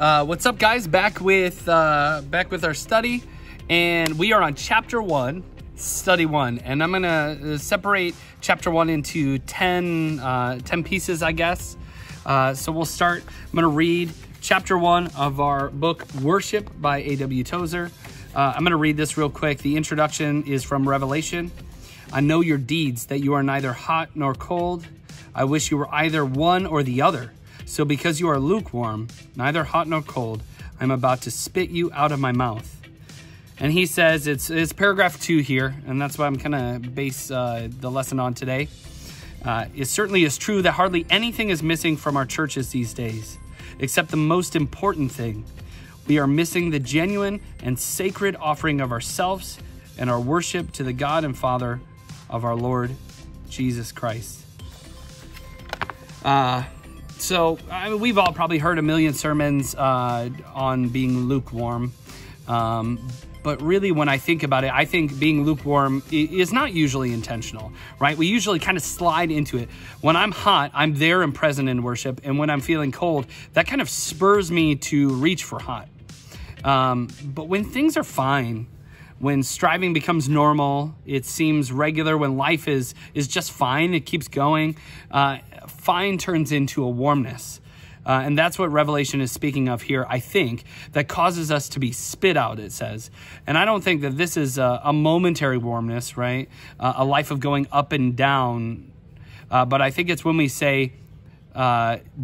What's up, guys? Back with our study, and we are on chapter 1, study 1, and I'm gonna separate chapter 1 into 10 pieces, I guess. So we'll start. I'm gonna read chapter 1 of our book Worship by A.W. Tozer. I'm gonna read this real quick. The introduction is from Revelation. I know your deeds, that you are neither hot nor cold. I wish you were either one or the other. So because you are lukewarm, neither hot nor cold, I'm about to spit you out of my mouth. And he says, it's paragraph 2 here, and that's what I'm going to base the lesson on today. It certainly is true that hardly anything is missing from our churches these days, except the most important thing. We are missing the genuine and sacred offering of ourselves and our worship to the God and Father of our Lord Jesus Christ. So we've all probably heard a million sermons on being lukewarm. But really, when I think about it, I think being lukewarm is not usually intentional, right? We usually kind of slide into it. When I'm hot, I'm there and present in worship. And when I'm feeling cold, that kind of spurs me to reach for hot. But when things are fine, when striving becomes normal, it seems regular, when life is just fine, it keeps going, fine turns into a warmness. And that's what Revelation is speaking of here, I think, that causes us to be spit out, it says. And I don't think that this is a momentary warmness, right? A life of going up and down. But I think it's when we say,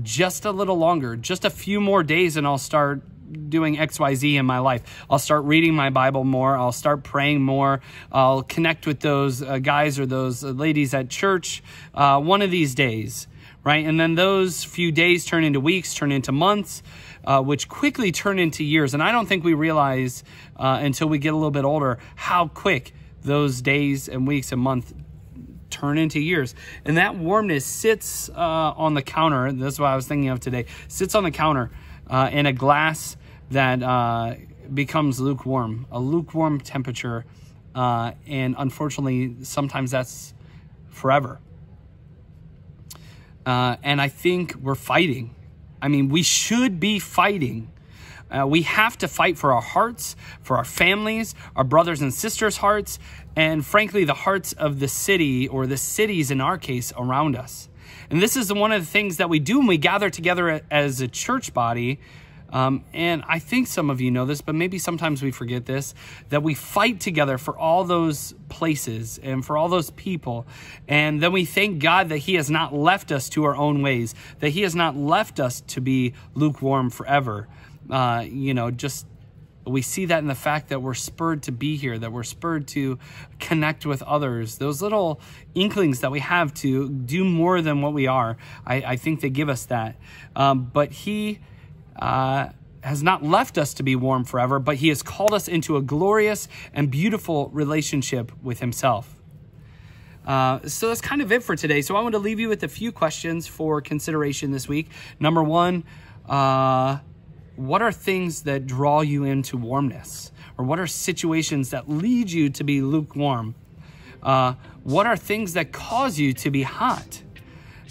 just a little longer, just a few more days, and I'll start doing XYZ in my life. I'll start reading my Bible more. I'll start praying more. I'll connect with those guys or those ladies at church one of these days, right? And then those few days turn into weeks, turn into months, which quickly turn into years. And I don't think we realize until we get a little bit older how quick those days and weeks and months turn into years. And that warmness sits on the counter. That's what I was thinking of today. Sits on the counter in a glass that becomes lukewarm, a lukewarm temperature. And unfortunately, sometimes that's forever. And I think we're fighting. I mean, we should be fighting. We have to fight for our hearts, for our families, our brothers and sisters' hearts, and frankly, the hearts of the city, or the cities in our case, around us. And this is one of the things that we do when we gather together as a church body. And I think some of you know this, but maybe sometimes we forget this, that we fight together for all those places and for all those people. And then we thank God that he has not left us to our own ways, that he has not left us to be lukewarm forever. We see that in the fact that we're spurred to be here, that we're spurred to connect with others. Those little inklings that we have to do more than what we are, I think they give us that. But he has not left us to be warm forever, but he has called us into a glorious and beautiful relationship with himself. So that's kind of it for today. So I want to leave you with a few questions for consideration this week. Number one, what are things that draw you into warmness? Or what are situations that lead you to be lukewarm? What are things that cause you to be hot?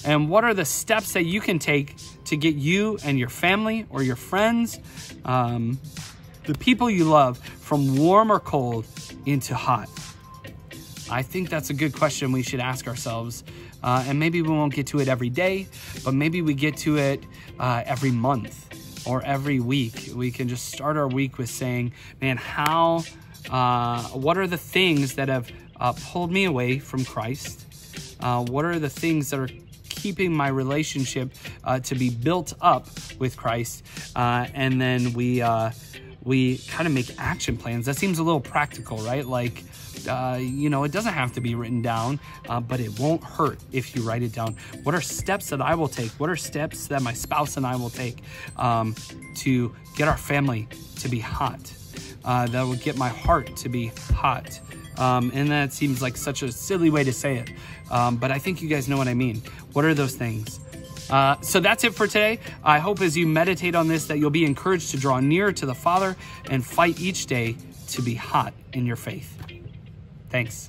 And what are the steps that you can take to get you and your family or your friends, the people you love, from warm or cold into hot? I think that's a good question we should ask ourselves. And maybe we won't get to it every day, but maybe we get to it every month or every week. We can just start our week with saying, man, what are the things that have pulled me away from Christ? What are the things that are keeping my relationship to be built up with Christ? And then we kind of make action plans. That seems a little practical, right? Like, it doesn't have to be written down, but it won't hurt if you write it down. What are steps that I will take? What are steps that my spouse and I will take to get our family to be hot? That will get my heart to be hot. And that seems like such a silly way to say it. But I think you guys know what I mean. What are those things? So that's it for today. I hope as you meditate on this that you'll be encouraged to draw nearer to the Father and fight each day to be hot in your faith. Thanks.